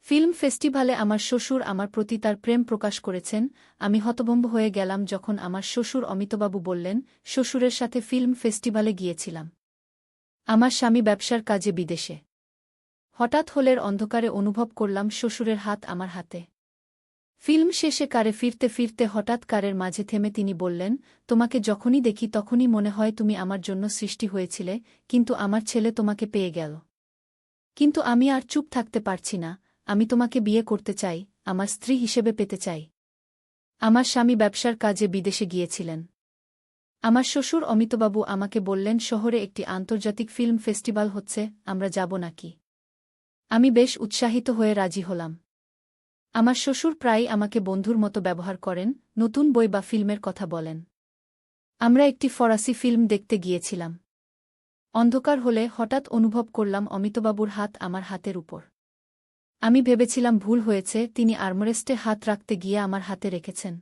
Film ফেস্টিভ্যালে আমার শ্বশুর আমার প্রতি তার প্রেম প্রকাশ করেছেন। আমি হতভম্ব হয়ে গেলাম যখন আমার শ্বশুর অমিতবাবু বললেন, শ্বশুরের সাথে ফিল্ম ফেস্টিভ্যালে গিয়েছিলাম। আমার স্বামী ব্যবসার কাজে বিদেশে। হঠাৎ হলের অন্ধকারে অনুভব করলাম শ্বশুরের হাত আমার হাতে। ফিল্ম শেষে কারে ফিরতে ফিরতে হঠাৎ কারের মাঝে থেমে তিনি বললেন, তোমাকে যখনই দেখি তখনই মনে হয় তুমি আমার জন্য সৃষ্টি হয়েছিলে, কিন্তু আমার ছেলে তোমাকে পেয়ে গেল। কিন্তু আমি আর চুপ থাকতে পারছি না, আমি তোমাকে বিয়ে করতে চাই, আমার স্ত্রী হিসেবে পেতে চাই। আমার স্বামী ব্যবসার কাজে বিদেশে গিয়েছিলেন। আমার শ্বশুর অমিতবাবু আমাকে বললেন শহরে একটি আন্তর্জাতিক ফিল্ম ফেস্টিভ্যাল হচ্ছে, আমরা যাব নাকি? আমি বেশ উৎসাহিত হয়ে রাজি হলাম। আমার শ্বশুর প্রায়ই আমাকে বন্ধুর মতো ব্যবহার করেন, নতুন বই বা ফিল্মের কথা বলেন। আমরা একটি ফরাসি ফিল্ম দেখতে গিয়েছিলাম। অন্ধকার হলে হঠাৎ অনুভব করলাম অমিতবাবুর হাত আমার হাতের উপর। আমি ভেবেছিলাম ভুল হয়েছে, তিনি আর্মরেস্টে হাত রাখতে গিয়ে আমার হাতে রেখেছেন।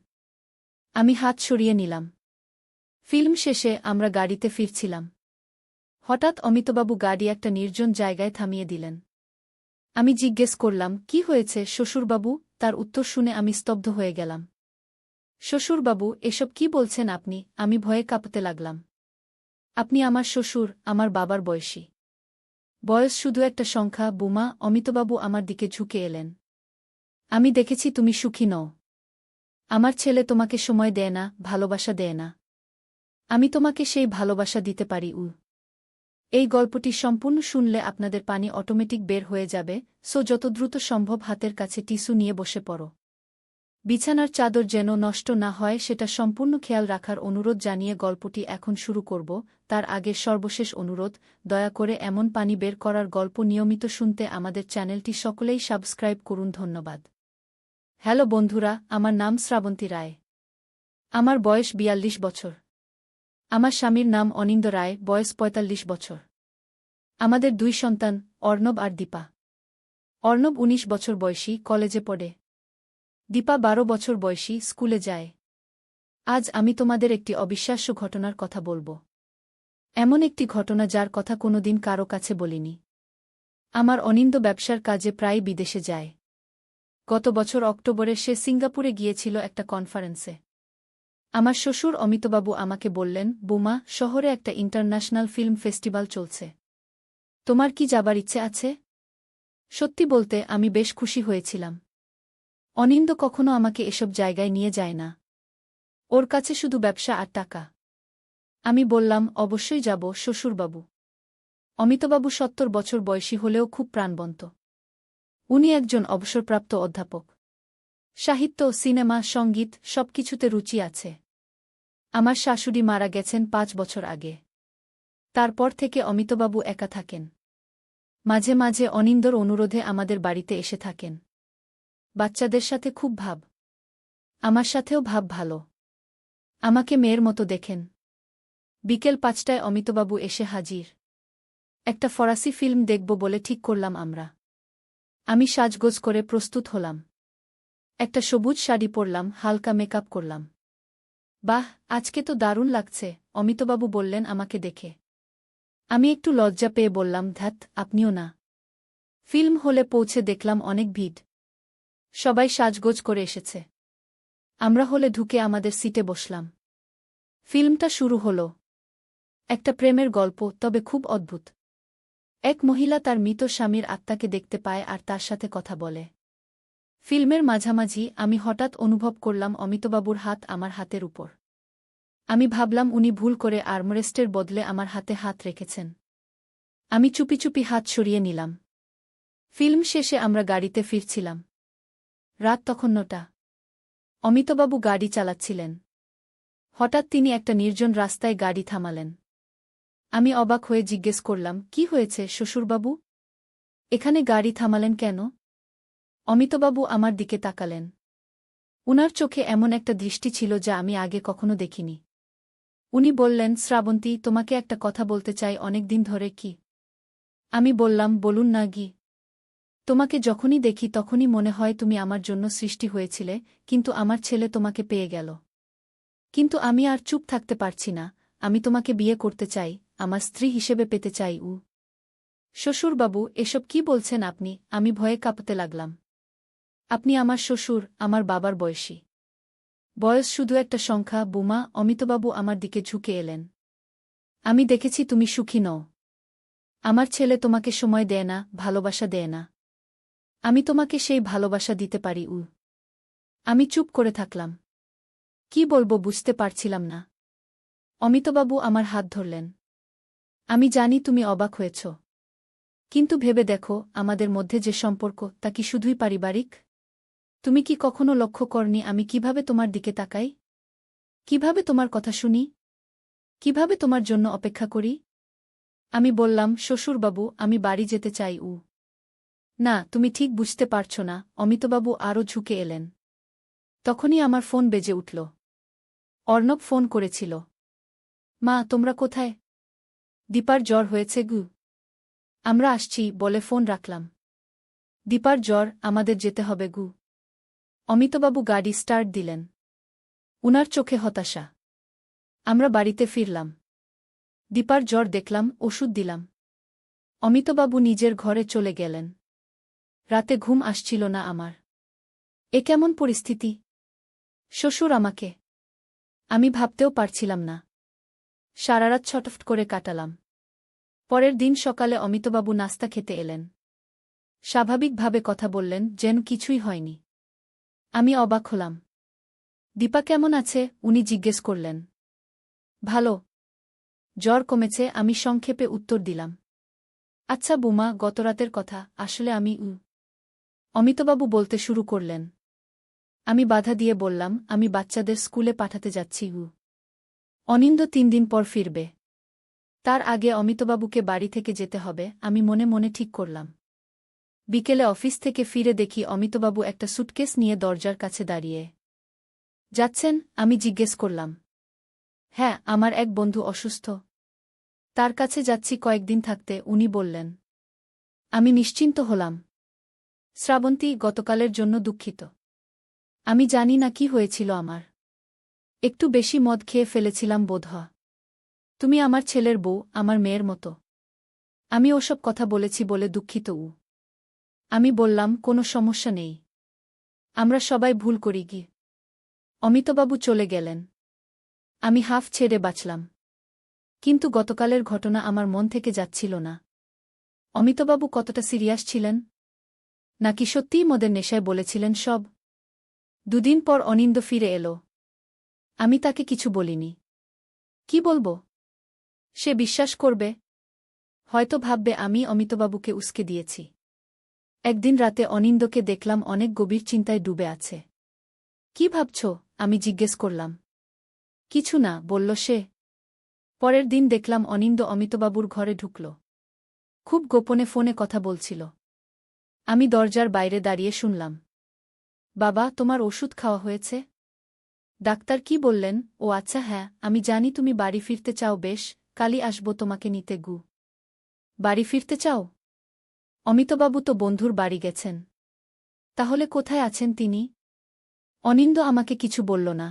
আমি হাত সরিয়ে নিলাম। ফিল্ম শেষে আমরা গাড়িতে ফিরছিলাম। হঠাৎ অমিতবাবু গাড়ি একটা নির্জন জায়গায় থামিয়ে দিলেন। আমি জিজ্ঞেস করলাম, কি হয়েছে শ্বশুরবাবু? তার উত্তর শুনে আমি স্তব্ধ হয়ে গেলাম। শ্বশুরবাবু, এসব কি বলছেন আপনি? আমি ভয়ে কাঁপতে লাগলাম। আপনি আমার শ্বশুর, আমার বাবার বয়সী। বয়স শুধু একটা সংখ্যা বুমা। অমিতবাবু আমার দিকে ঝুঁকে এলেন। আমি দেখেছি তুমি সুখী নও। আমার ছেলে তোমাকে সময় দেয় না, ভালোবাসা দেয় না। আমি তোমাকে সেই ভালোবাসা দিতে পারি। এই গল্পটি সম্পূর্ণ শুনলে আপনাদের পানি অটোমেটিক বের হয়ে যাবে, সো যত দ্রুত সম্ভব হাতের কাছে টিস্যু নিয়ে বসে পড়ো। বিছানার চাদর যেন নষ্ট না হয় সেটা সম্পূর্ণ খেয়াল রাখার অনুরোধ জানিয়ে গল্পটি এখন শুরু করব। তার আগে সর্বশেষ অনুরোধ, দয়া করে এমন পানি বের করার গল্প নিয়মিত শুনতে আমাদের চ্যানেলটি সকলেই সাবস্ক্রাইব করুন। ধন্যবাদ। হ্যালো বন্ধুরা, আমার নাম শ্রাবন্তী রায়। আমার বয়স ৪২ বছর। আমার স্বামীর নাম অনিন্দ রায়, বয়স ৪৫ বছর। আমাদের ২ সন্তান, অর্ণব আর দীপা। অর্ণব ১৯ বছর বয়সী, কলেজে পড়ে। দীপা ১২ বছর বয়সী, স্কুলে যায়। আজ আমি তোমাদের একটি অবিশ্বাস্য ঘটনার কথা বলবো। এমন একটি ঘটনা যার কথা কোনোদিন কারো কাছে বলিনি। আমার অনিন্দ ব্যবসার কাজে প্রায় বিদেশে যায়। গত বছর অক্টোবরে সে সিঙ্গাপুরে গিয়েছিল একটা কনফারেন্সে। আমার শ্বশুর অমিতবাবু আমাকে বললেন, বুমা, শহরে একটা ইন্টারন্যাশনাল ফিল্ম ফেস্টিভ্যাল চলছে। তোমার কি যাবার ইচ্ছে আছে? সত্যি বলতে আমি বেশ খুশি হয়েছিলাম। অনিন্দ কখনো আমাকে এসব জায়গায় নিয়ে যায় না। ওর কাছে শুধু ব্যবসা আর টাকা। আমি বললাম, অবশ্যই যাব শ্বশুরবাবু। অমিতবাবু ৭০ বছর বয়সী হলেও খুব প্রাণবন্ত। উনি একজন অবসরপ্রাপ্ত অধ্যাপক। সাহিত্য, সিনেমা, সঙ্গীত সবকিছুতে রুচি আছে। আমার শাশুড়ি মারা গেছেন ৫ বছর আগে। তারপর থেকে অমিতবাবু একা থাকেন। মাঝে মাঝে অনিন্দর অনুরোধে আমাদের বাড়িতে এসে থাকেন। বাচ্চাদের সাথে খুব ভাব। আমার সাথেও ভাব ভালো। আমাকে মেয়ের মতো দেখেন। বিকেল ৫টায় অমিতবাবু এসে হাজির। একটা ফরাসি ফিল্ম দেখব বলে ঠিক করলাম আমরা। আমি সাজগোজ করে প্রস্তুত হলাম। একটা সবুজ শাড়ি পরলাম, হালকা মেকআপ করলাম। বাহ, আজকে তো দারুণ লাগছে, অমিতবাবু বললেন আমাকে দেখে। আমি একটু লজ্জা পেয়ে বললাম, ধ্যাৎ, আপনিও না। ফিল্ম হলে পৌঁছে দেখলাম অনেক ভিড়। সবাই সাজগোজ করে এসেছে। আমরা হলে ঢুকে আমাদের সিটে বসলাম। ফিল্মটা শুরু হলো। একটা প্রেমের গল্প, তবে খুব অদ্ভুত। এক মহিলা তার মৃত স্বামীর আত্মাকে দেখতে পায় আর তার সাথে কথা বলে। ফিল্মের মাঝামাঝি আমি হঠাৎ অনুভব করলাম অমিতবাবুর হাত আমার হাতের উপর। আমি ভাবলাম উনি ভুল করে আর্মরেস্টের বদলে আমার হাতে হাত রেখেছেন। আমি চুপি চুপি হাত সরিয়ে নিলাম। ফিল্ম শেষে আমরা গাড়িতে ফিরছিলাম। রাত তখন ৯টা। অমিতবাবু গাড়ি চালাচ্ছিলেন। হঠাৎ তিনি একটা নির্জন রাস্তায় গাড়ি থামালেন। আমি অবাক হয়ে জিজ্ঞেস করলাম, কি হয়েছে শ্বশুরবাবু? এখানে গাড়ি থামালেন কেন? অমিতবাবু আমার দিকে তাকালেন। উনার চোখে এমন একটা দৃষ্টি ছিল যা আমি আগে কখনো দেখিনি। উনি বললেন, শ্রাবন্তী, তোমাকে একটা কথা বলতে চাই অনেক দিন ধরে। কি? আমি বললাম, বলুন না গি। তোমাকে যখনই দেখি তখনই মনে হয় তুমি আমার জন্য সৃষ্টি হয়েছিলে, কিন্তু আমার ছেলে তোমাকে পেয়ে গেল। কিন্তু আমি আর চুপ থাকতে পারছি না, আমি তোমাকে বিয়ে করতে চাই, আমার স্ত্রী হিসেবে পেতে চাই। শ্বশুরবাবু, এসব কি বলছেন আপনি? আমি ভয়ে কাঁপতে লাগলাম। আপনি আমার শ্বশুর, আমার বাবার বয়সী। বয়স শুধু একটা সংখ্যা। বুমা, অমিতবাবু আমার দিকে ঝুঁকে এলেন। আমি দেখেছি তুমি সুখী নও। আমার ছেলে তোমাকে সময় দেয় না, ভালোবাসা দেয় না। আমি তোমাকে সেই ভালোবাসা দিতে পারি। আমি চুপ করে থাকলাম। কি বলবো বুঝতে পারছিলাম না। অমিতবাবু আমার হাত ধরলেন। আমি জানি তুমি অবাক হয়েছ। কিন্তু ভেবে দেখো, আমাদের মধ্যে যে সম্পর্ক, তা কি শুধুই পারিবারিক? তুমি কি কখনো লক্ষ্য করনি আমি কিভাবে তোমার দিকে তাকাই? কিভাবে তোমার কথা শুনি? কিভাবে তোমার জন্য অপেক্ষা করি? আমি বললাম, শ্বশুরবাবু, আমি বাড়ি যেতে চাই। না, তুমি ঠিক বুঝতে পারছ না। অমিতবাবু আরও ঝুঁকে এলেন। তখনই আমার ফোন বেজে উঠল। অর্ণব ফোন করেছিল। মা, তোমরা কোথায়? দীপার জ্বর হয়েছে গু। আমরা আসছি বলে ফোন রাখলাম। দীপার জ্বর, আমাদের যেতে হবে গু। অমিতবাবু গাড়ি স্টার্ট দিলেন। উনার চোখে হতাশা। আমরা বাড়িতে ফিরলাম। দীপার জ্বর দেখলাম, ওষুধ দিলাম। অমিতবাবু নিজের ঘরে চলে গেলেন। রাতে ঘুম আসছিল না আমার। এ কেমন পরিস্থিতি? শ্বশুর আমাকে। আমি ভাবতেও পারছিলাম না। সারারাত ছটফট করে কাটালাম। পরের দিন সকালে অমিতবাবু নাস্তা খেতে এলেন। স্বাভাবিকভাবে কথা বললেন, যেন কিছুই হয়নি। আমি অবাক হলাম। দীপা কেমন আছে উনি জিজ্ঞেস করলেন। ভালো। জ্বর কমেছে, আমি সংক্ষেপে উত্তর দিলাম। আচ্ছা বুমা, গতরাতের কথা আসলে আমি অমিতবাবু বলতে শুরু করলেন। আমি বাধা দিয়ে বললাম, আমি বাচ্চাদের স্কুলে পাঠাতে যাচ্ছি। অনিন্দ 3 দিন পর ফিরবে। তার আগে অমিতবাবুকে বাড়ি থেকে যেতে হবে, আমি মনে মনে ঠিক করলাম। বিকেলে অফিস থেকে ফিরে দেখি অমিতবাবু একটা সুটকেস নিয়ে দরজার কাছে দাঁড়িয়ে। যাচ্ছেন? আমি জিজ্ঞেস করলাম। হ্যাঁ, আমার এক বন্ধু অসুস্থ। তার কাছে যাচ্ছি কয়েকদিন থাকতে, উনি বললেন। আমি নিশ্চিন্ত হলাম। শ্রাবন্তী, গতকালের জন্য দুঃখিত। আমি জানি না কি হয়েছিল আমার। একটু বেশি মদ খেয়ে ফেলেছিলাম বোধহয়। তুমি আমার ছেলের বউ, আমার মেয়ের মতো। আমি ওসব কথা বলেছি বলে দুঃখিত। আমি বললাম, কোনো সমস্যা নেই। আমরা সবাই ভুল করি কি। অমিতবাবু চলে গেলেন। আমি হাফ ছেড়ে বাঁচলাম। কিন্তু গতকালের ঘটনা আমার মন থেকে যাচ্ছিল না। অমিতবাবু কতটা সিরিয়াস ছিলেন? নাকি সত্যিই মদের নেশায় বলেছিলেন সব? 2 দিন পর অনিন্দ ফিরে এলো। আমি তাকে কিছু বলিনি। কি বলবো? সে বিশ্বাস করবে? হয়তো ভাববে আমি অমিতবাবুকে উস্কে দিয়েছি। একদিন রাতে অনিন্দকে দেখলাম অনেক গভীর চিন্তায় ডুবে আছে। কি ভাবছ? আমি জিজ্ঞেস করলাম। কিছু না, বলল সে। পরের দিন দেখলাম অনিন্দ অমিতবাবুর ঘরে ঢুকল। খুব গোপনে ফোনে কথা বলছিল। আমি দরজার বাইরে দাঁড়িয়ে শুনলাম। বাবা, তোমার ওষুধ খাওয়া হয়েছে? ডাক্তার কি বললেন? ও আচ্ছা, হ্যাঁ, আমি জানি তুমি বাড়ি ফিরতে চাও। বেশ, কালই আসব তোমাকে নিতে। বাড়ি ফিরতে চাও? অমিতবাবু তো বন্ধুর বাড়ি গেছেন। তাহলে কোথায় আছেন তিনি? অনিন্দ আমাকে কিছু বলল না।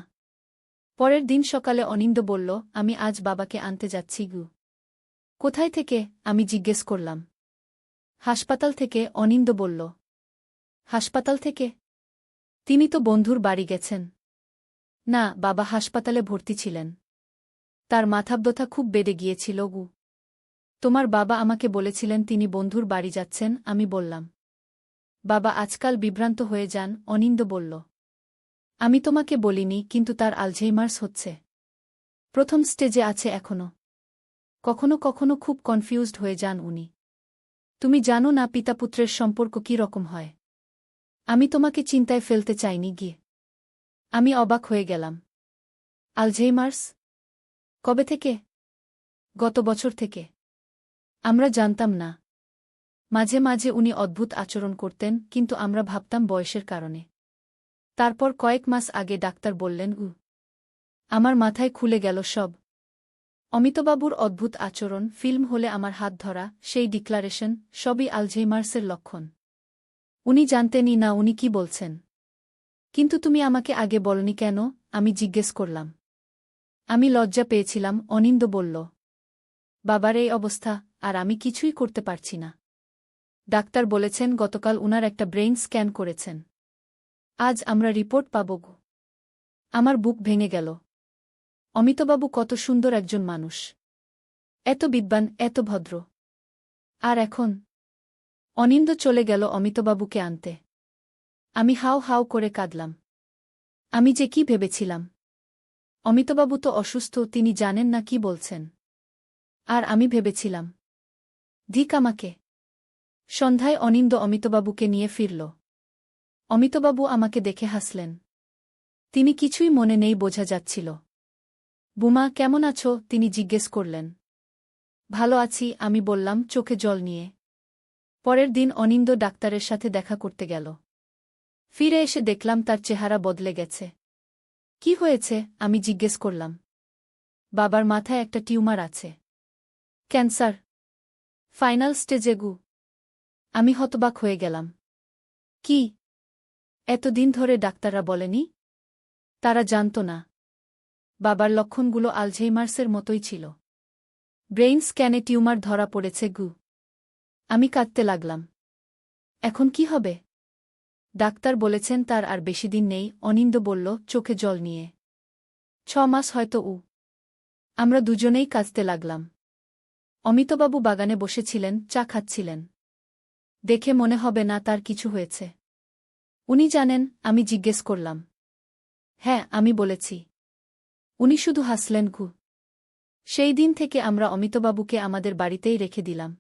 পরের দিন সকালে অনিন্দ বলল, আমি আজ বাবাকে আনতে যাচ্ছি। কোথায় থেকে? আমি জিজ্ঞেস করলাম। হাসপাতাল থেকে, অনিন্দ বলল। হাসপাতাল থেকে? তিনি তো বন্ধুর বাড়ি গেছেন। না, বাবা হাসপাতালে ভর্তি ছিলেন। তার মাথাব্যথা খুব বেড়ে গিয়েছিল। তোমার বাবা আমাকে বলেছিলেন তিনি বন্ধুর বাড়ি যাচ্ছেন। আমি বললাম। বাবা আজকাল বিভ্রান্ত হয়ে যান, অনিন্দ বলল। আমি তোমাকে বলিনি, কিন্তু তার আলঝেইমার্স হচ্ছে। প্রথম স্টেজে আছে এখনো। কখনো কখনো খুব কনফিউজড হয়ে যান উনি। তুমি জানো না পিতাপুত্রের সম্পর্ক কী রকম হয়। আমি তোমাকে চিন্তায় ফেলতে চাইনি। আমি অবাক হয়ে গেলাম। আলঝেইমার্স? কবে থেকে? গত বছর থেকে। আমরা জানতাম না। মাঝে মাঝে উনি অদ্ভুত আচরণ করতেন, কিন্তু আমরা ভাবতাম বয়সের কারণে। তারপর কয়েক মাস আগে ডাক্তার বললেন। আমার মাথায় খুলে গেল সব। অমিতবাবুর অদ্ভুত আচরণ, ফিল্ম হলে আমার হাত ধরা, সেই ডিক্লারেশন, সবই আলঝেইমার্সের লক্ষণ। উনি জানতেনই না উনি কি বলছেন। কিন্তু তুমি আমাকে আগে বলনি কেন? আমি জিজ্ঞেস করলাম। আমি লজ্জা পেয়েছিলাম, অনিন্দ বলল। বাবার এই অবস্থা, আর আমি কিছুই করতে পারছি না। ডাক্তার বলেছেন গতকাল উনার একটা ব্রেইন স্ক্যান করেছেন। আজ আমরা রিপোর্ট পাব গো। আমার বুক ভেঙে গেল। অমিতবাবু কত সুন্দর একজন মানুষ, এত বিদ্বান, এত ভদ্র। আর এখন অনিন্দ চলে গেল অমিতবাবুকে আনতে। আমি হাউ হাউ করে কাঁদলাম। আমি যে কি ভেবেছিলাম। অমিতবাবু তো অসুস্থ, তিনি জানেন না কি বলছেন। আর আমি ভেবেছিলাম ধিক আমাকে। সন্ধ্যায় অনিন্দ অমিতবাবুকে নিয়ে ফিরল। অমিতবাবু আমাকে দেখে হাসলেন। তিনি কিছুই মনে নেই বোঝা যাচ্ছিল। বুমা, কেমন আছো? তিনি জিজ্ঞেস করলেন। ভালো আছি, আমি বললাম চোখে জল নিয়ে। পরের দিন অনিন্দ ডাক্তারের সাথে দেখা করতে গেল। ফিরে এসে দেখলাম তার চেহারা বদলে গেছে। কি হয়েছে? আমি জিজ্ঞেস করলাম। বাবার মাথায় একটা টিউমার আছে। ক্যান্সার, ফাইনাল স্টেজে গু। আমি হতবাক হয়ে গেলাম। কি? এতদিন ধরে ডাক্তাররা বলেনি? তারা জানত না। বাবার লক্ষণগুলো আলঝেইমার্সের মতোই ছিল। ব্রেইন স্ক্যানে টিউমার ধরা পড়েছে গু। আমি কাঁদতে লাগলাম। এখন কি হবে? ডাক্তার বলেছেন তার আর বেশি দিন নেই। অনিন্দ বলল চোখে জল নিয়ে। 6 মাস হয়তো। আমরা দুজনেই কাঁদতে লাগলাম। অমিতবাবু বাগানে বসেছিলেন, চা খাচ্ছিলেন। দেখে মনে হবে না তার কিছু হয়েছে। উনি জানেন? আমি জিজ্ঞেস করলাম। হ্যাঁ, আমি বলেছি। উনি শুধু হাসলেন ঘু। সেই দিন থেকে আমরা অমিতবাবুকে আমাদের বাড়িতেই রেখে দিলাম।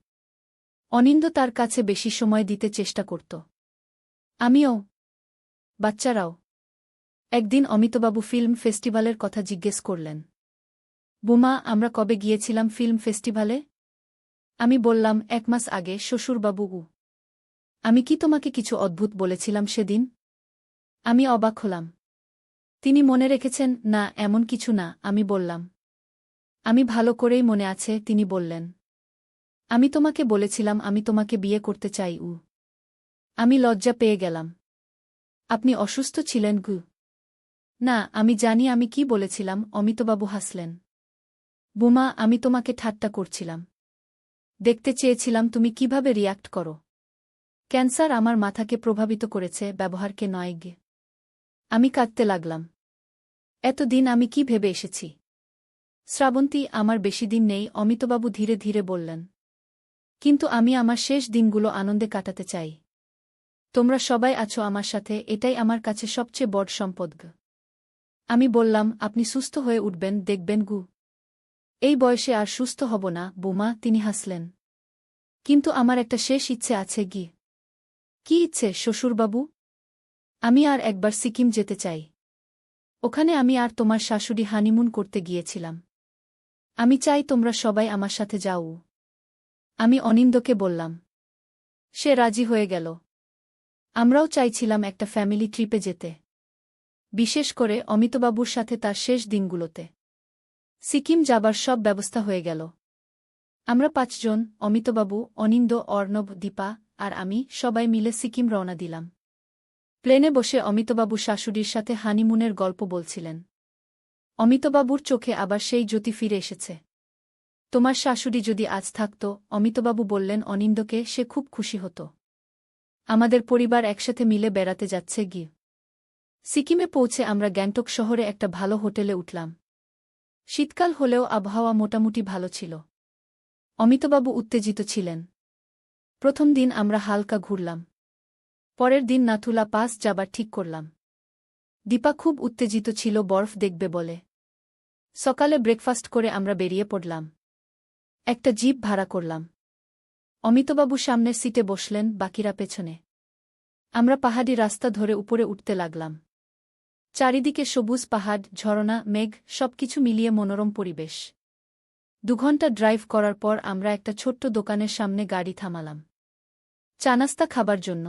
অনিন্দ তার কাছে বেশি সময় দিতে চেষ্টা করত। আমিও, বাচ্চারাও। একদিন অমিতবাবু ফিল্ম ফেস্টিভ্যালের কথা জিজ্ঞেস করলেন। বুমা, আমরা কবে গিয়েছিলাম ফিল্ম ফেস্টিভ্যালে? আমি বললাম 1 মাস আগে শ্বশুরবাবু। আমি কি তোমাকে কিছু অদ্ভুত বলেছিলাম সেদিন? আমি অবাক হলাম। তিনি মনে রেখেছেন? না, এমন কিছু না, আমি বললাম। আমি ভালো করেই মনে আছে, তিনি বললেন। আমি তোমাকে বলেছিলাম আমি তোমাকে বিয়ে করতে চাই। আমি লজ্জা পেয়ে গেলাম। আপনি অসুস্থ ছিলেন গু? না, আমি জানি আমি কি বলেছিলাম। অমিতবাবু হাসলেন। বুমা, আমি তোমাকে ঠাট্টা করছিলাম। দেখতে চেয়েছিলাম তুমি কিভাবে রিয়্যাক্ট করো। ক্যান্সার আমার মাথাকে প্রভাবিত করেছে, ব্যবহারকে নয় গে। আমি কাঁদতে লাগলাম। এতদিন আমি কি ভেবে এসেছি। শ্রাবন্তী, আমার বেশি দিন নেই, অমিতবাবু ধীরে ধীরে বললেন। কিন্তু আমি আমার শেষ দিনগুলো আনন্দে কাটাতে চাই। তোমরা সবাই আছো আমার সাথে, এটাই আমার কাছে সবচেয়ে বড় সম্পদ। আমি বললাম, আপনি সুস্থ হয়ে উঠবেন, দেখবেন গু। এই বয়সে আর সুস্থ হব না, বুমা। তিনি হাসলেন। কিন্তু আমার একটা শেষ ইচ্ছে আছে গি। কি ইচ্ছে শ্বশুরবাবু? আমি আর একবার সিকিম যেতে চাই। ওখানে আমি আর তোমার শাশুড়ি হানিমুন করতে গিয়েছিলাম। আমি চাই তোমরা সবাই আমার সাথে যাও। আমি অনিন্দকে বললাম। সে রাজি হয়ে গেল। আমরাও চাইছিলাম একটা ফ্যামিলি ট্রিপে যেতে। বিশেষ করে অমিতবাবুর সাথে তার শেষ দিনগুলোতে। সিকিম যাবার সব ব্যবস্থা হয়ে গেল। আমরা 5 জন, অমিতবাবু, অনিন্দ, অর্ণব, দীপা আর আমি, সবাই মিলে সিকিম রওনা দিলাম। প্লেনে বসে অমিতবাবু শাশুড়ির সাথে হানিমুনের গল্প বলছিলেন। অমিতবাবুর চোখে আবার সেই জ্যোতি ফিরে এসেছে। তোমার শাশুড়ি যদি আজ থাকত, অমিতবাবু বললেন অনিন্দকে, সে খুব খুশি হতো। আমাদের পরিবার একসাথে মিলে বেড়াতে যাচ্ছে গি। সিকিমে পৌঁছে আমরা গ্যাংটক শহরে একটা ভালো হোটেলে উঠলাম। শীতকাল হলেও আবহাওয়া মোটামুটি ভালো ছিল। অমিতবাবু উত্তেজিত ছিলেন। প্রথম দিন আমরা হালকা ঘুরলাম। পরের দিন নাথুলা পাস যাবার ঠিক করলাম। দীপা খুব উত্তেজিত ছিল বরফ দেখবে বলে। সকালে ব্রেকফাস্ট করে আমরা বেরিয়ে পড়লাম। একটা জিপ ভাড়া করলাম। অমিতবাবু সামনের সিটে বসলেন, বাকিরা পেছনে। আমরা পাহাড়ি রাস্তা ধরে উপরে উঠতে লাগলাম। চারিদিকে সবুজ পাহাড়, ঝরনা, মেঘ, সবকিছু মিলিয়ে মনোরম পরিবেশ। 2 ঘন্টা ড্রাইভ করার পর আমরা একটা ছোট্ট দোকানের সামনে গাড়ি থামালাম চা-নাস্তা খাবার জন্য।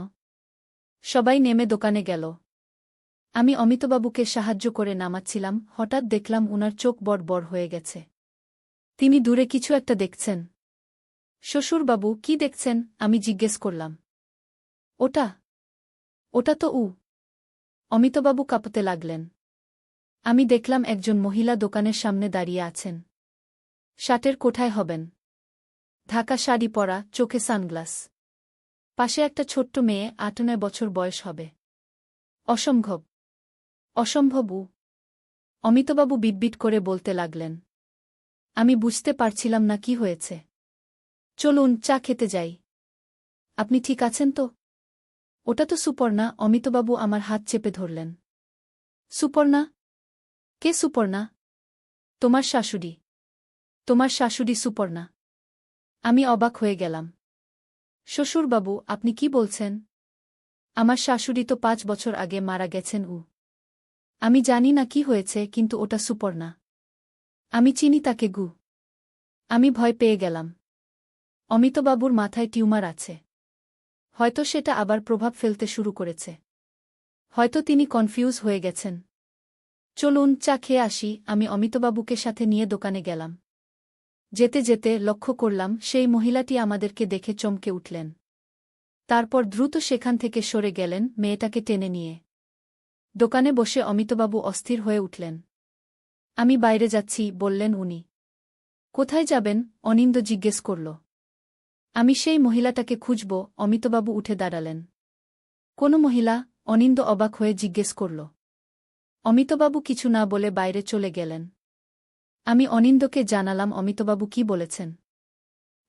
সবাই নেমে দোকানে গেল। আমি অমিতবাবুকে সাহায্য করে নামাচ্ছিলাম, হঠাৎ দেখলাম উনার চোখ বড় বড় হয়ে গেছে। তিনি দূরে কিছু একটা দেখছেন। শ্বশুরবাবু, কি দেখছেন? আমি জিজ্ঞেস করলাম। ওটা ওটা তো অমিতবাবু কাঁপতে লাগলেন। আমি দেখলাম একজন মহিলা দোকানের সামনে দাঁড়িয়ে আছেন। শার্টের কোঠায় হবেন, ঢাকা শাড়ি পরা, চোখে সানগ্লাস। পাশে একটা ছোট্ট মেয়ে, 8-9 বছর বয়স হবে। অসম্ভব, অসম্ভব। অমিতবাবু বিটবিট করে বলতে লাগলেন। আমি বুঝতে পারছিলাম না কি হয়েছে। চলুন চা খেতে যাই। আপনি ঠিক আছেন তো? ওটা তো সুপর্ণা। অমিতবাবু আমার হাত চেপে ধরলেন। সুপর্ণা? কে সুপর্ণা? তোমার শাশুড়ি। তোমার শাশুড়ি সুপর্ণা? আমি অবাক হয়ে গেলাম। শ্বশুরবাবু, আপনি কি বলছেন? আমার শাশুড়ি তো 5 বছর আগে মারা গেছেন। আমি জানি না কি হয়েছে, কিন্তু ওটা সুপর্ণা। আমি চিনি তাকে গু। আমি ভয় পেয়ে গেলাম। অমিতবাবুর মাথায় টিউমার আছে। হয়তো সেটা আবার প্রভাব ফেলতে শুরু করেছে। হয়তো তিনি কনফিউজ হয়ে গেছেন। চলুন চা খেয়ে আসি। আমি অমিতবাবুকে সাথে নিয়ে দোকানে গেলাম। যেতে যেতে লক্ষ্য করলাম সেই মহিলাটি আমাদেরকে দেখে চমকে উঠলেন। তারপর দ্রুত সেখান থেকে সরে গেলেন মেয়েটাকে টেনে নিয়ে। দোকানে বসে অমিতবাবু অস্থির হয়ে উঠলেন। আমি বাইরে যাচ্ছি বললেন উনি। কোথায় যাবেন? অনিন্দ জিজ্ঞেস করল। আমি সেই মহিলাটাকে খুঁজব। অমিতবাবু উঠে দাঁড়ালেন। কোন মহিলা? অনিন্দ অবাক হয়ে জিজ্ঞেস করল। অমিতবাবু কিছু না বলে বাইরে চলে গেলেন। আমি অনিন্দকে জানালাম অমিতবাবু কি বলেছেন।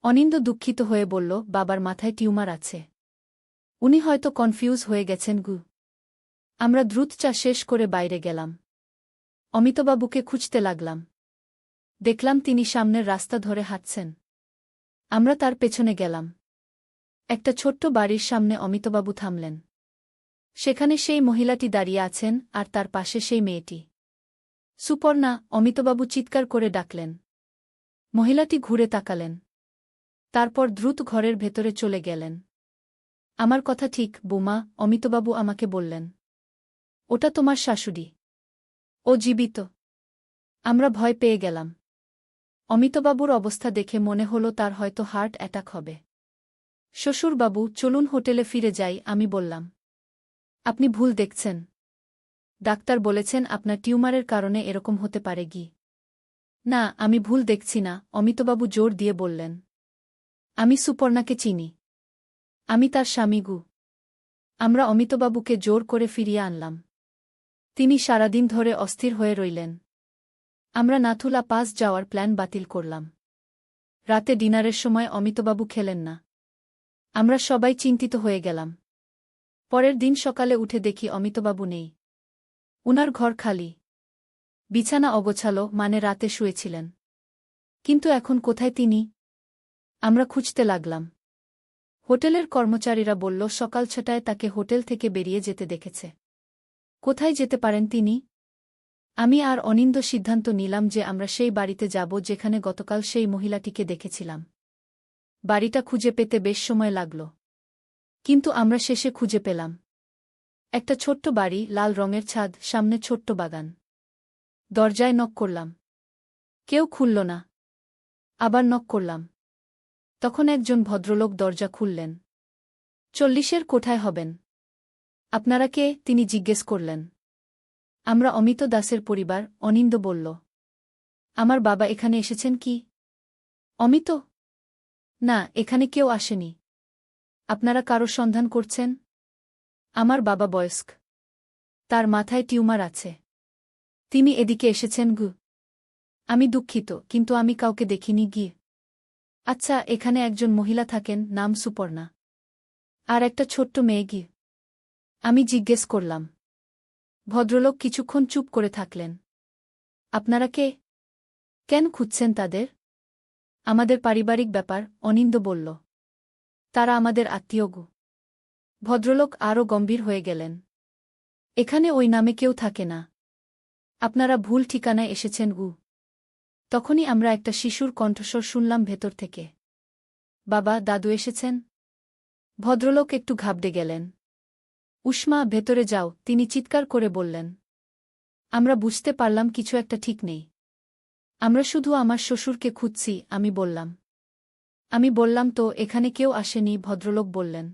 অনিন্দ দুঃখিত হয়ে বলল, বাবার মাথায় টিউমার আছে। উনি হয়তো কনফিউজ হয়ে গেছেন গু। আমরা দ্রুত চা শেষ করে বাইরে গেলাম। অমিতবাবুকে খুঁজতে লাগলাম। দেখলাম তিনি সামনের রাস্তা ধরে হাঁটছেন। আমরা তার পেছনে গেলাম। একটা ছোট্ট বাড়ির সামনে অমিতবাবু থামলেন। সেখানে সেই মহিলাটি দাঁড়িয়ে আছেন, আর তার পাশে সেই মেয়েটি। সুপর্ণা! অমিতবাবু চিৎকার করে ডাকলেন। মহিলাটি ঘুরে তাকালেন। তারপর দ্রুত ঘরের ভেতরে চলে গেলেন। আমার কথা ঠিক, বৌমা, অমিতবাবু আমাকে বললেন। ওটা তোমার শাশুড়ি। ও জীবিত। আমরা ভয় পেয়ে গেলাম। অমিতবাবুর অবস্থা দেখে মনে হলো তার হয়তো হার্ট অ্যাটাক হবে। শ্বশুরবাবু, চলুন হোটেলে ফিরে যাই, আমি বললাম। আপনি ভুল দেখছেন। ডাক্তার বলেছেন আপনার টিউমারের কারণে এরকম হতে পারে গি। না, আমি ভুল দেখছি না, অমিতবাবু জোর দিয়ে বললেন। আমি সুপর্ণাকে চিনি। আমি তার স্বামী গু। আমরা অমিতবাবুকে জোর করে ফিরিয়ে আনলাম। তিনি সারাদিন ধরে অস্থির হয়ে রইলেন। আমরা নাথুলা পাস যাওয়ার প্ল্যান বাতিল করলাম। রাতে ডিনারের সময় অমিতবাবু খেলেন না। আমরা সবাই চিন্তিত হয়ে গেলাম। পরের দিন সকালে উঠে দেখি অমিতবাবু নেই। উনার ঘর খালি। বিছানা অগোছালো, মানে রাতে শুয়েছিলেন। কিন্তু এখন কোথায় তিনি? আমরা খুঁজতে লাগলাম। হোটেলের কর্মচারীরা বলল সকাল 6টায় তাকে হোটেল থেকে বেরিয়ে যেতে দেখেছে। কোথায় যেতে পারেন তিনি? আমি আর অনিন্দ সিদ্ধান্ত নিলাম যে আমরা সেই বাড়িতে যাব যেখানে গতকাল সেই মহিলাটিকে দেখেছিলাম। বাড়িটা খুঁজে পেতে বেশ সময় লাগল। কিন্তু আমরা শেষে খুঁজে পেলাম। একটা ছোট্ট বাড়ি, লাল রঙের ছাদ, সামনে ছোট্ট বাগান। দরজায় নক করলাম। কেউ খুলল না। আবার নক করলাম। তখন একজন ভদ্রলোক দরজা খুললেন। 40-এর কোঠায় হবেন। আপনারা কে? তিনি জিজ্ঞেস করলেন। আমরা অমিত দাসের পরিবার, অনিন্দ বলল। আমার বাবা এখানে এসেছেন কি? অমিত? না, এখানে কেউ আসেনি। আপনারা কারো সন্ধান করছেন? আমার বাবা বয়স্ক। তার মাথায় টিউমার আছে। তিনি এদিকে এসেছেন গু। আমি দুঃখিত, কিন্তু আমি কাউকে দেখিনি গিয়ে। আচ্ছা, এখানে একজন মহিলা থাকেন, নাম সুপর্ণা। আর একটা ছোট্ট মেয়ে গি। আমি জিজ্ঞেস করলাম। ভদ্রলোক কিছুক্ষণ চুপ করে থাকলেন। আপনারা কে? কেন খুঁজছেন তাদের? আমাদের পারিবারিক ব্যাপার, অনিন্দ বলল। তারা আমাদের আত্মীয় গু। ভদ্রলোক আরও গম্ভীর হয়ে গেলেন। এখানে ওই নামে কেউ থাকে না। আপনারা ভুল ঠিকানায় এসেছেন গু। তখনই আমরা একটা শিশুর কণ্ঠস্বর শুনলাম ভেতর থেকে। বাবা, দাদু এসেছেন? ভদ্রলোক একটু ঘাবড়ে গেলেন। উষ্মা, ভেতরে যাও, তিনি চিৎকার করে বললেন। আমরা বুঝতে পারলাম কিছু একটা ঠিক নেই। আমরা শুধু আমার শ্বশুরকে খুঁজছি, আমি বললাম। আমি বললাম তো এখানে কেউ আসেনি, ভদ্রলোক বললেন।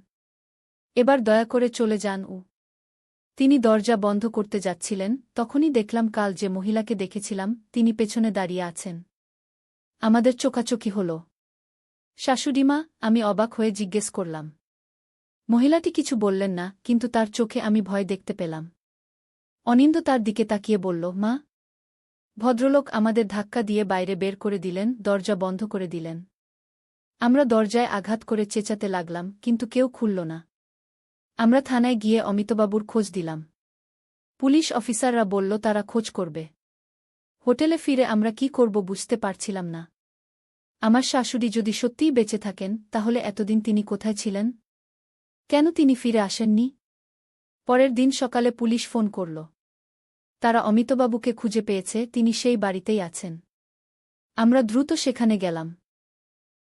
এবার দয়া করে চলে যান। তিনি দরজা বন্ধ করতে যাচ্ছিলেন, তখনই দেখলাম কাল যে মহিলাকে দেখেছিলাম তিনি পেছনে দাঁড়িয়ে আছেন। আমাদের চোখাচোখি হল। শাশুড়িমা? আমি অবাক হয়ে জিজ্ঞেস করলাম। মহিলাটি কিছু বললেন না, কিন্তু তার চোখে আমি ভয় দেখতে পেলাম। অনিন্দ তার দিকে তাকিয়ে বলল, মা। ভদ্রলোক আমাদের ধাক্কা দিয়ে বাইরে বের করে দিলেন, দরজা বন্ধ করে দিলেন। আমরা দরজায় আঘাত করে চেঁচাতে লাগলাম, কিন্তু কেউ খুলল না। আমরা থানায় গিয়ে অমিতবাবুর খোঁজ দিলাম। পুলিশ অফিসাররা বলল তারা খোঁজ করবে। হোটেলে ফিরে আমরা কি করব বুঝতে পারছিলাম না। আমার শাশুড়ি যদি সত্যিই বেঁচে থাকেন, তাহলে এতদিন তিনি কোথায় ছিলেন? কেন তিনি ফিরে আসেননি? পরের দিন সকালে পুলিশ ফোন করল। তারা অমিতবাবুকে খুঁজে পেয়েছে, তিনি সেই বাড়িতেই আছেন। আমরা দ্রুত সেখানে গেলাম।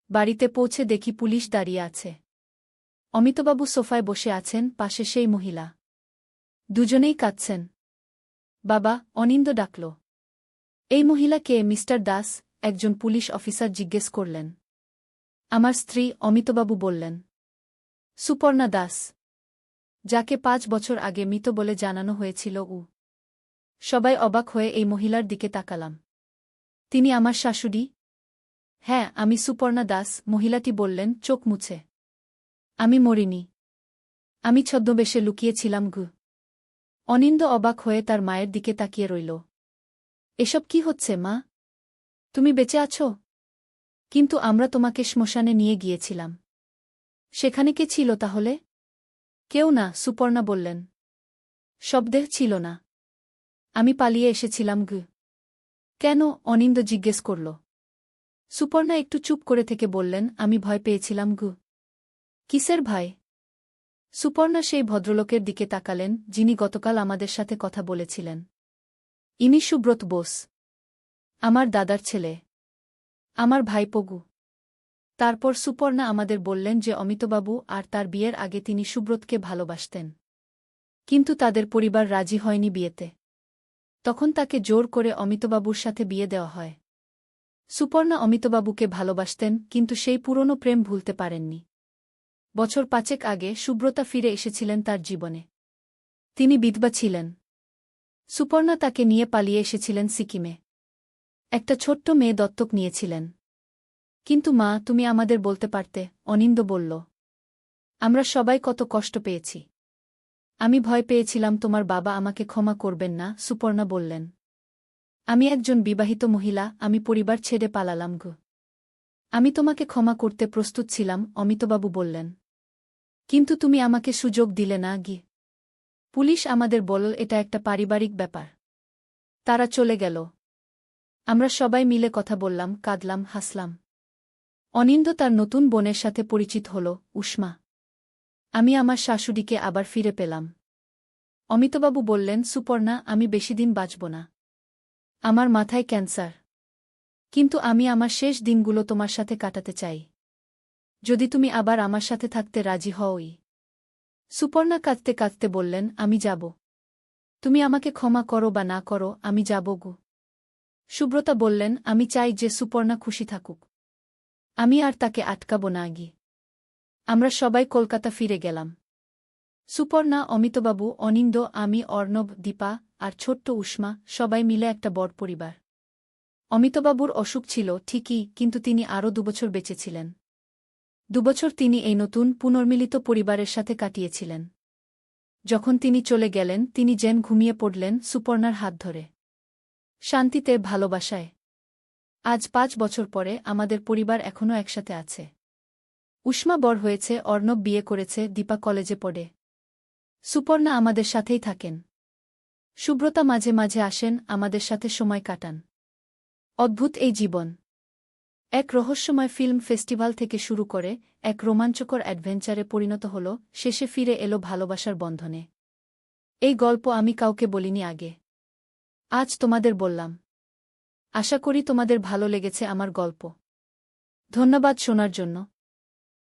বাড়িতে পৌঁছে দেখি পুলিশ দাঁড়িয়ে আছে। অমিতবাবু সোফায় বসে আছেন, পাশে সেই মহিলা। দুজনেই কাঁদছেন। বাবা, অনিন্দ ডাকল। এই মহিলা কে, মিস্টার দাস? একজন পুলিশ অফিসার জিজ্ঞেস করলেন। আমার স্ত্রী, অমিতবাবু বললেন। সুপর্ণা দাস, যাকে 5 বছর আগে মৃত বলে জানানো হয়েছিল। সবাই অবাক হয়ে এই মহিলার দিকে তাকালাম। তিনি আমার শাশুড়ি? হ্যাঁ, আমি সুপর্ণা দাস, মহিলাটি বললেন, চোখ মুছে। আমি মরিনি। আমি ছদ্মবেশে লুকিয়েছিলাম। অনিন্দ অবাক হয়ে তার মায়ের দিকে তাকিয়ে রইল। এসব কি হচ্ছে, মা? তুমি বেঁচে আছো? কিন্তু আমরা তোমাকে শ্মশানে নিয়ে গিয়েছিলাম। সেখানে কে ছিল তাহলে? কেউ না, সুপর্ণা বললেন। শবদেহ ছিল না। আমি পালিয়ে এসেছিলাম। কেন? অনিন্দ জিজ্ঞেস করল। সুপর্ণা একটু চুপ করে থেকে বললেন, আমি ভয় পেয়েছিলাম। কিসের ভয়? সুপর্ণা সেই ভদ্রলোকের দিকে তাকালেন, যিনি গতকাল আমাদের সাথে কথা বলেছিলেন। ইনি সুব্রত বোস, আমার দাদার ছেলে, আমার ভাইপো। তারপর সুপর্ণা আমাদের বললেন যে অমিতবাবু আর তার বিয়ের আগে তিনি সুব্রতকে ভালোবাসতেন। কিন্তু তাদের পরিবার রাজি হয়নি বিয়েতে। তখন তাকে জোর করে অমিতবাবুর সাথে বিয়ে দেওয়া হয়। সুপর্ণা অমিতবাবুকে ভালোবাসতেন, কিন্তু সেই পুরনো প্রেম ভুলতে পারেননি। বছর 5 আগে সুব্রতা ফিরে এসেছিলেন তার জীবনে। তিনি বিধবা ছিলেন। সুপর্ণা তাকে নিয়ে পালিয়ে এসেছিলেন সিকিমে। একটা ছোট্ট মেয়ে দত্তক নিয়েছিলেন। কিন্তু মা, তুমি আমাদের বলতে পারতে, অনিন্দ বলল। আমরা সবাই কত কষ্ট পেয়েছি। আমি ভয় পেয়েছিলাম তোমার বাবা আমাকে ক্ষমা করবেন না, সুপর্ণা বললেন। আমি একজন বিবাহিত মহিলা, আমি পরিবার ছেড়ে পালালাম। আমি তোমাকে ক্ষমা করতে প্রস্তুত ছিলাম, অমিতবাবু বললেন। কিন্তু তুমি আমাকে সুযোগ দিলে না। পুলিশ আমাদের বলল এটা একটা পারিবারিক ব্যাপার। তারা চলে গেল। আমরা সবাই মিলে কথা বললাম, কাঁদলাম, হাসলাম। অনিন্দ তার নতুন বোনের সাথে পরিচিত হল, উষ্মা। আমি আমার শাশুড়িকে আবার ফিরে পেলাম। অমিতবাবু বললেন, সুপর্ণা, আমি বেশিদিন বাঁচব না। আমার মাথায় ক্যান্সার। কিন্তু আমি আমার শেষ দিনগুলো তোমার সাথে কাটাতে চাই। যদি তুমি আবার আমার সাথে থাকতে রাজি হওই। সুপর্ণা কাঁদতে কাঁদতে বললেন, আমি যাব। তুমি আমাকে ক্ষমা করো বা না করো, আমি যাব। সুব্রতা বললেন, আমি চাই যে সুপর্ণা খুশি থাকুক। আমি আর তাকে আটকাব না। আমরা সবাই কলকাতা ফিরে গেলাম। সুপর্ণা, অমিতবাবু, অনিন্দ, আমি, অর্ণব, দীপা আর ছোট্ট উষ্মা, সবাই মিলে একটা বড় পরিবার। অমিতবাবুর অসুখ ছিল ঠিকই, কিন্তু তিনি আরও 2 বছর বেঁচে ছিলেন। 2 বছর তিনি এই নতুন পুনর্মিলিত পরিবারের সাথে কাটিয়েছিলেন। যখন তিনি চলে গেলেন, তিনি যেন ঘুমিয়ে পড়লেন, সুপর্ণার হাত ধরে। শান্তিতে, ভালোবাসায়। আজ 5 বছর পরে আমাদের পরিবার এখনও একসাথে আছে। উষ্মা বড় হয়েছে, অর্ণব বিয়ে করেছে, দীপা কলেজে পড়ে। সুপর্ণা আমাদের সাথেই থাকেন। সুব্রতা মাঝে মাঝে আসেন, আমাদের সাথে সময় কাটান। অদ্ভুত এই জীবন। এক রহস্যময় ফিল্ম ফেস্টিভ্যাল থেকে শুরু করে এক রোমাঞ্চকর অ্যাডভেঞ্চারে পরিণত হল, শেষে ফিরে এলো ভালোবাসার বন্ধনে। এই গল্প আমি কাউকে বলিনি আগে। আজ তোমাদের বললাম। আশা করি তোমাদের ভালো লেগেছে আমার গল্প। ধন্যবাদ শোনার জন্য।